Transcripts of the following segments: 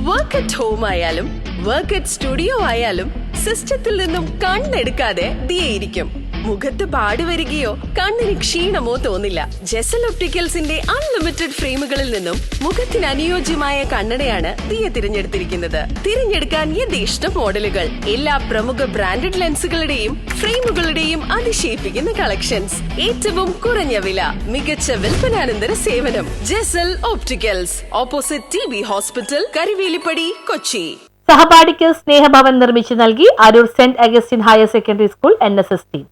Work at home ആയാലും work at studio ആയാലും സിസ്റ്റത്തിൽ നിന്നും കണ്ണെടുക്കാതെ ദിയയിരിക്കും. മുഖത്ത് പാടി വരികയോ കണ്ണിന് ക്ഷീണമോ തോന്നില്ല. ജെസൽ ഒപ്റ്റിക്കൽസിന്റെ അൺലിമിറ്റഡ് ഫ്രെയിമുകളിൽ നിന്നും മുഖത്തിന് അനുയോജ്യമായ കണ്ണടയാണ് ദിയ തിരഞ്ഞെടുത്തിരിക്കുന്നത്. തിരഞ്ഞെടുക്കാൻ യഥേഷ്ടം മോഡലുകൾ, എല്ലാ പ്രമുഖ ബ്രാൻഡഡ് ലെൻസുകളുടെയും ഫ്രെയിമുകളുടെയും അതിശയിപ്പിക്കുന്ന കളക്ഷൻസ്, ഏറ്റവും കുറഞ്ഞ വില, മികച്ച വിൽപ്പനാനന്തര സേവനം. Jesal opticals, opposite TB hospital, Karivelippady, Kochi. സഹപാഠിക്ക് സ്നേഹഭവൻ നിർമ്മിച്ചു നൽകി Aroor saint Augustine higher secondary school NSS ടീം.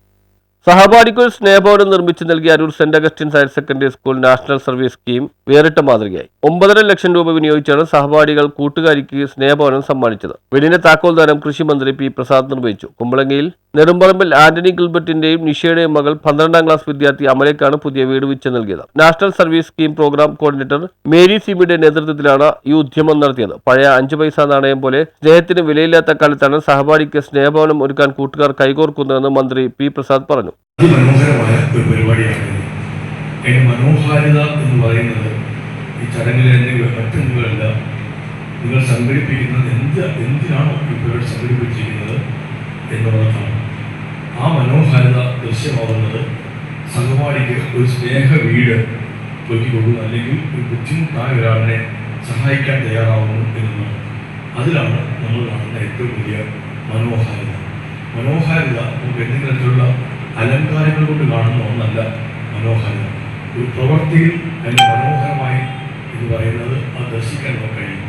സഹപാഠിക്ക് സ്നേഹഭവനം നിർമ്മിച്ചു നൽകിയ Aroor saint Augustine's higher secondary school national service scheme വേറിട്ട മാതൃകയായി. 9.5 ലക്ഷം രൂപ വിനിയോഗിച്ചാണ് സഹപാഠികൾ കൂട്ടുകാരിക്ക് സ്നേഹഭവനം സമ്മാനിച്ചത്. വീടിന്റെ താക്കോൽദാനം കൃഷിമന്ത്രി P. പ്രസാദ് നിർവഹിച്ചു. കുമ്പളങ്ങിയിൽ നെടുമ്പറമ്പിൽ ആന്റണി ഗിൽബർട്ടിന്റെയും നിഷയുടെയും മകൾ 12ാം ക്ലാസ് വിദ്യാർത്ഥി അമലയ്ക്കാണ് പുതിയ വീട് വെച്ച് നൽകിയത്. National service scheme programme coordinator Mary സിമിയുടെ നേതൃത്വത്തിലാണ് ഈ ഉദ്യമം നടത്തിയത്. പഴയ 5 പൈസ നാണയം പോലെ സ്നേഹത്തിന് വിലയില്ലാത്ത കാലത്താണ് സഹപാഠിക്ക് സ്നേഹഭവനം ഒരുക്കാൻ കൂട്ടുകാർ കൈകോർക്കുന്നതെന്ന് മന്ത്രി P. പ്രസാദ് പറഞ്ഞു. അതിമനോഹരമായ ഒരു പരിപാടിയാണ്. മനോഹാരിത എന്ന് പറയുന്നത് ഈ ചടങ്ങിലെ മറ്റൊന്നുകളല്ല. നിങ്ങൾ സംഘടിപ്പിക്കുന്നത് എന്തിനാണോ ഇപ്പോൾ സംഘടിപ്പിച്ചിരിക്കുന്നത് എന്നുള്ളതാണ്. ആ മനോഹാരിത ദൃശ്യമാവുന്നത് സഹപാഠിക്ക് ഒരു സ്നേഹ വീട് ഒരുക്കി കൊടുക്കുന്നു, അല്ലെങ്കിൽ ഒരു ബുദ്ധിമുട്ടായ ഒരാളിനെ സഹായിക്കാൻ തയ്യാറാവുന്നു എന്നതാണ്. അതിലാണ് നമ്മൾ കാണുന്ന ഏറ്റവും വലിയ മനോഹാരിത. നമുക്ക് എന്തെങ്കിലും തരത്തിലുള്ള അലങ്കാരങ്ങൾ കൊണ്ട് കാണുന്ന ഒന്നല്ല മനോഹാരിത. ഒരു പ്രവൃത്തിയിൽ അതിന് മനോഹരമായി എന്ന് പറയുന്നത് അത് ദർശിക്കാൻ നമുക്ക് കഴിയും.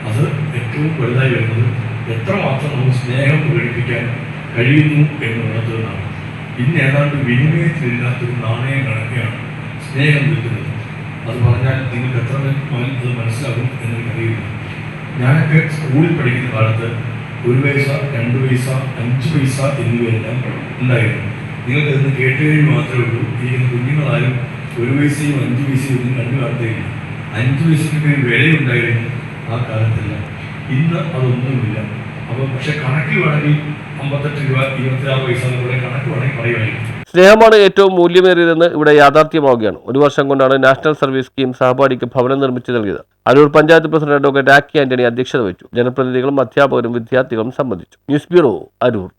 അത് ഏറ്റവും വലുതായി വരുന്നത് എത്രമാത്രം നമുക്ക് സ്നേഹം പ്രകടിപ്പിക്കാൻ കഴിയുന്നു എന്നുള്ളതാണ്. ഇന്ന് ഏതാണ്ട് വിനിമയത്തിലില്ലാത്തൊരു നാണയം കണക്കെയാണ് സ്നേഹം നിൽക്കുന്നത്. അത് പറഞ്ഞാൽ നിങ്ങൾക്ക് എത്ര അത് മനസ്സിലാകും എന്നെനിക്കറിയില്ല. ഞാനൊക്കെ സ്കൂളിൽ പഠിക്കുന്ന കാലത്ത് 1 പൈസ, 2 പൈസ, 5 പൈസ എന്നിവയെല്ലാം ഉണ്ടായിരുന്നു. നിങ്ങൾക്ക് ഇന്ന് കേട്ടുകഴിഞ്ഞ് മാത്രമേ ഉള്ളൂ. ഇരിക്കുന്ന കുഞ്ഞുങ്ങളാരും 1 പൈസയും 5 പൈസയും ഒന്നും കണ്ടു കാണുകയില്ല. 5 പൈസയ്ക്ക് വിലയുണ്ടായിരുന്നു ആ കാലത്തെല്ലാം. ഇന്ന് അതൊന്നുമില്ല. അപ്പോൾ പക്ഷെ കണക്കിൽ വേണമെങ്കിൽ 58 രൂപ 26 പൈസ എന്നുള്ള കണക്ക് വേണമെങ്കിൽ പറയുകയാണെങ്കിൽ സ്നേഹമാണ് ഏറ്റവും മൂല്യമേറിയതെന്ന് ഇവിടെ യാഥാർത്ഥ്യമാവുകയാണ്. 1 വർഷം കൊണ്ടാണ് നാഷണൽ സർവീസ് സ്കീം സഹപാഠിക്ക് ഭവനം നിർമ്മിച്ചു നൽകിയത്. അരൂർ പഞ്ചായത്ത് പ്രസിഡന്റ് ഡോക്ടർ രാഖി ആന്റണി അധ്യക്ഷത വഹിച്ചു. ജനപ്രതിനിധികളും അധ്യാപകരും വിദ്യാർത്ഥികളും സംബന്ധിച്ചു. News bureau, Aroor.